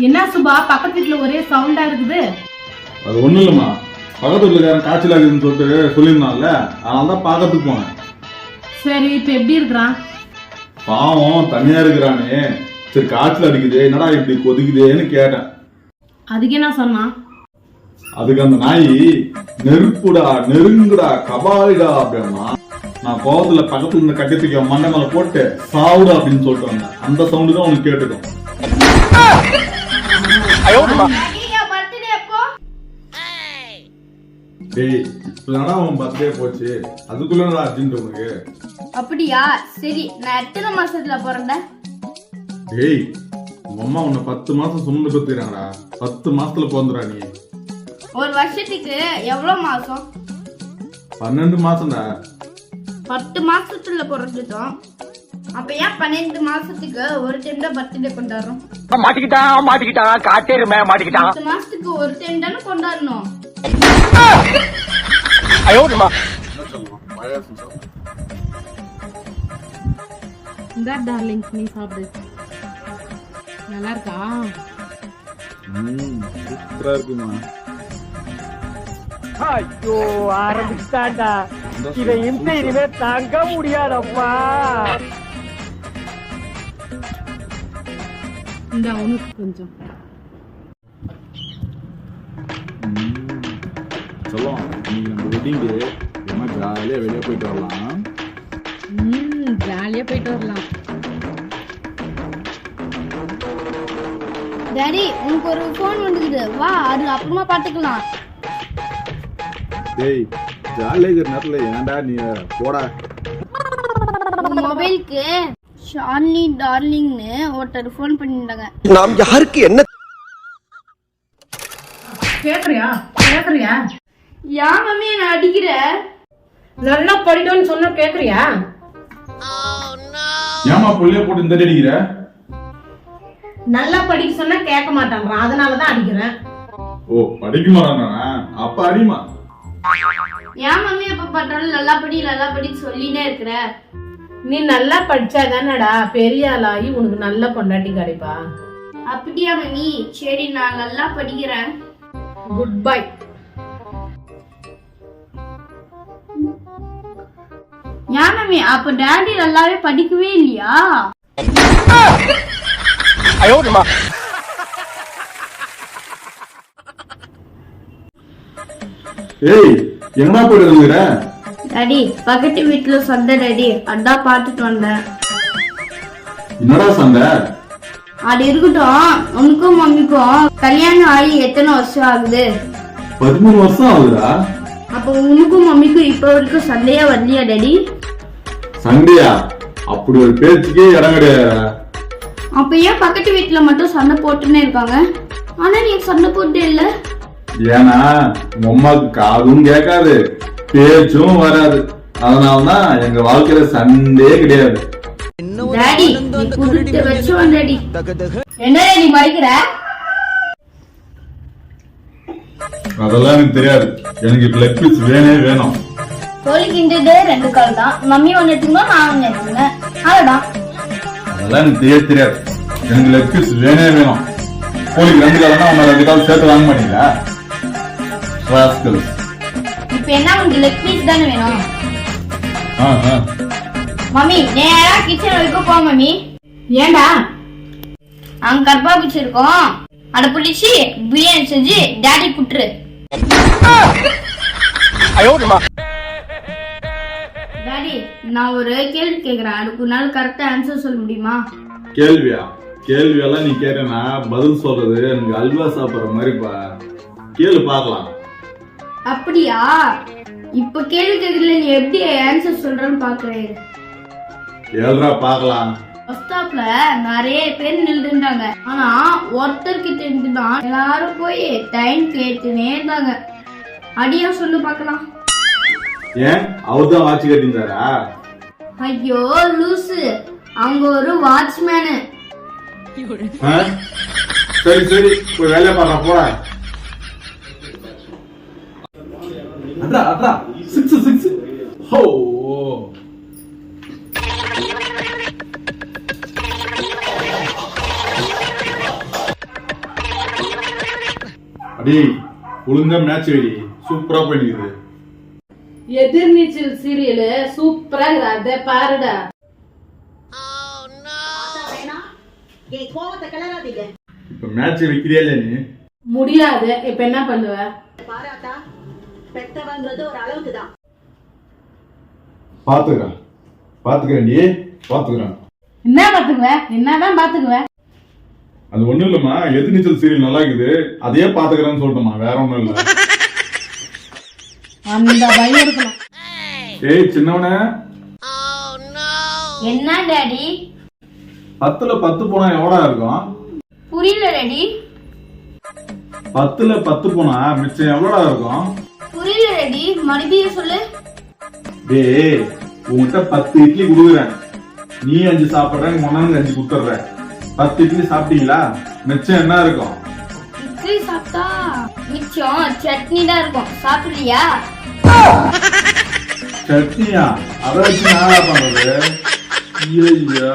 என்ன சுபா, பக்கத்து வீட்டுல ஒரே சவுண்டா இருக்குது? அது ஒண்ணும் இல்லம்மா, பக்கத்து வீட்டுல காய்ச்சல் ஆகுதுன்னு சொல்லிட்டு சொல்லியிருந்தான்ல, அதனாலதான் பாக்கிறதுக்கு போனேன். சரி, இப்ப எப்படி இருக்கிறான்? பாவம் தனியா இருக்கிறானே. சரி காய்ச்சல் அடிக்குது, என்னடா இப்படி கொதிக்குதேன்னு கேட்டேன். அதுக்கு என்ன சொன்னான்? அதுக்கு அந்த நாய் நெருப்புடா நெருங்குடா கபாலிடா அப்படின்னா, நான் கோவத்துல பக்கத்துல இருந்த கட்டத்துக்கு மண்டை மேல போட்டு சாவுடா அப்படின்னு சொல்லிட்டு வந்தேன். அந்த சவுண்டு தான் உனக்கு கேட்டுக்கும். இப்பதானா உன் பர்த்டே போச்சு, அதுக்குள்ள அர்ஜென்ட் உனக்கு? அப்படியா? சரி, நான் எத்தனை மாசத்துல பிறந்தேன்? டேய், உங்க அம்மா உன்னை 10 மாசம் சுமந்து பெற்றுறாங்கடா. 10 மாசத்துல பிறந்துடா நீ. ஒரு வருஷத்துக்கு எவ்வளவு மாசம்? 12 மாசம்டா. 10 மாசத்துல பிறந்துட்டோம். அப்ப ஏன் 12 மாசத்துக்கு ஒரு டைம் தான் பர்த்டே கொண்டாடுறோம்? மாட்டிக்கிட்டான் காட்டேருமே மாட்டிக்கிட்டான். 10 மாசத்துக்கு ஒரு டைம் தானே கொண்டாடணும். இந்த டார்லிங், நீ சாப்பிடு. நல்லா இருக்கா? சூப்பரா இருக்குமா? ஐயோ, ஆரம்பிச்சுட்டான்டா. இதை இனிமே தாங்க முடியாதப்பா. இந்த உனக்கு கொஞ்சம் சொல்லுவோம். இன்னைக்கு நம்ம வெட்டிங்கு ரொம்ப ஜாலியா வெளியே போயிட்டு வரலாம். ஜாலியா போயிட்டு வரலாம். டாடி, உனக்கு ஒரு போன் வந்துக்குது, வா, அது அப்புறமா பாத்துக்கலாம். டேய், ஜாலியா இருக்கிற நேரத்துல ஏன்டா நீ போடா. மொபைலுக்கு ஷாலினி டார்லிங்னு ஒருத்தர் போன் பண்ணிட்டாங்க. நாம் யாருக்கு என்ன கேக்குறியா? கேக்குறியா? ஏன் மம்மி என்ன அடிக்கிற? நல்லா படிக்கணும்னு சொன்னா கேக்குறியா? ஏமா புள்ளைய போட்டு இந்த அடிக்கிற? நல்லா படிக்க சொன்னா கேட்க மாட்டான்றான், அதனாலதான் அடிக்கிறேன். ஓ, படிக்க மாட்டானா? அப்ப அடிமா. ஏன் மம்மி எப்ப பார்த்தாலும் நல்லா படி சொல்லினே இருக்கிற? நீ நல்லா படிச்சாதானடா பெரிய ஆளாகி உனக்கு நல்ல பொண்டாட்டி கிடைப்பா. அப்படியா மம்மி? சரி, நான் நல்லா படிக்கிறேன். Good bye. ஏன் மம்மி, அப்ப டாடி நல்லாவே படிக்கவே இல்லையா? ஏய், எங்கடா போயிட்டு வந்துற? டாடி, பக்கத்து வீட்டுல சண்டை டாடி, அதான் பாத்துட்டு வந்தேன். என்னடா சண்டை? அது இருக்கட்டும், உனக்கும் மம்மிக்கும் கல்யாணம் ஆகி எத்தனை வருஷம் ஆகுது? 13 வருஷம் ஆகுதுடா. அப்ப உனக்கும் மம்மிக்கும் இப்ப வரைக்கும் சண்டையா வரலையா டாடி? சண்டையா? அப்படி ஒரு பேச்சுக்கே இடம் கிடையாது. அப்ப ஏன் பக்கத்து வீட்டுல மட்டும் சண்டை போட்டுன்னே இருக்காங்க, ஆனா நீ சண்டை போட்டே இல்ல? ஏன்னா உம்மாக்கு காதும் கேட்காது, பேச்சும் வராது. அதனாலதான் எங்க வாழ்க்கையில சண்டையே கிடையாது. டாடி, நீ குடுத்து வச்சு டாடி. என்ன நீ மறைக்கிற? அதெல்லாம் எனக்கு தெரியாது. எனக்கு இப்ப லெக் பீஸ் வேணும். கோழிக்கு இந்த 2 கால் தான். மம்மி ஒன்னு எடுத்துக்கணும், நான் ஒன்னு எடுத்துக்கணும். அவ்வளவுதான். அதெல்லாம் எனக்கு தெரியாது. எனக்கு லெக் பீஸ் வேணும். கோழிக்கு 2 கால்னா உங்க 2 கால் சேர்த்து வாங்க மாட்டீங்களா? இப்ப என்ன உங்களுக்கு லெக் பீஸ் தானே வேணும்? ஆ. மம்மி, நேரா கிச்சன் வரைக்கும் போ மம்மி. ஏண்டா? அங்க கர்ப்பா பூச்சி இருக்கும், அத புடிச்சு பிரியாணி செஞ்சு டாடி குட்டுரு. டாடி, நான் ஒரு கேள்வி கேக்குறேன், அதுக்கு உன்னால கரெக்டா ஆன்சர் சொல்ல முடியுமா? கேள்வியா? கேள்வியெல்லாம் நீ கேட்டனா பதில் சொல்றது எனக்கு அல்வா சாப்பிடுற மாதிரிப்பா. கேளு பாக்கலாம். அப்படியா? இப்ப கேள்வி கேக்குறதுல நீ எப்படி ஆன்சர் சொல்றன்னு பாக்குறேன். ஏழ்ரா பாக்கலாம். பஸ் ஸ்டாப்ல நிறைய பேர் நின்றுட்டாங்க, ஆனா ஒருத்தர் கிட்ட இருந்துதான் எல்லாரும் போய் டைம் கேட்டுனே இருந்தாங்க. அடியா சொல்லு பாக்கலாம். ஏன் அவர்தான் வாட்சி கட்டியிருந்தாரா? ஐயோ லூசு, அவங்க ஒரு வாட்ச்மேனு. சரி போய் வேலையை பாருங்க போற. அட்ரா 6 ஹோ டேய் ஒழுங்கா மேட்ச் வெடி சூப்பரா பண்ணிக்குது. எதிர்நீச்சல் சீரியல் சூப்பரா இருக்குது, அதை பாருடா. இப்ப மேட்ச் வைக்கிறியா இல்லையா நீ? முடியாது. இப்ப என்ன பண்ணுவ? பாத்துக்கிறேன் பாத்துக்கிறேன் பாத்துக்கிறேன். என்ன பாத்துக்குவ? என்னதான் பாத்துக்குவ? அது ஒண்ணும் இல்லம்மா, எதிர்நீச்சல் சீரியல் நல்லா இருக்குது, அதையே பாத்துக்கிறேன்னு சொல்லிட்டோமா, வேற ஒண்ணும் இல்ல. அந்த பயம் இருக்கணும். ஏய் சின்னவனே, என்ன டாடி? 10ல 10 போனா எவ்வளோ இருக்கும்? புரியல டாடி. 10ல 10 போனா மிச்சம் எவ்வளோடா இருக்கும்? புரியல டாடி, மறுபடியும் சொல்லு. டேய் உன்கிட்ட 10 இட்லி கொடுக்குறேன், நீ 5 சாப்பிடுற, உனக்கு 5 கொடுத்துட்ற. 10 இட்லி சாப்பிட்டீங்களா? மிச்சம் என்ன இருக்கும்? இட்லி சாப்பிட்டா மிச்சம் சட்னி தான் இருக்கும். சாப்பிடலையா? சட்னியா? அதை வச்சு நான் பண்றது? ஐயா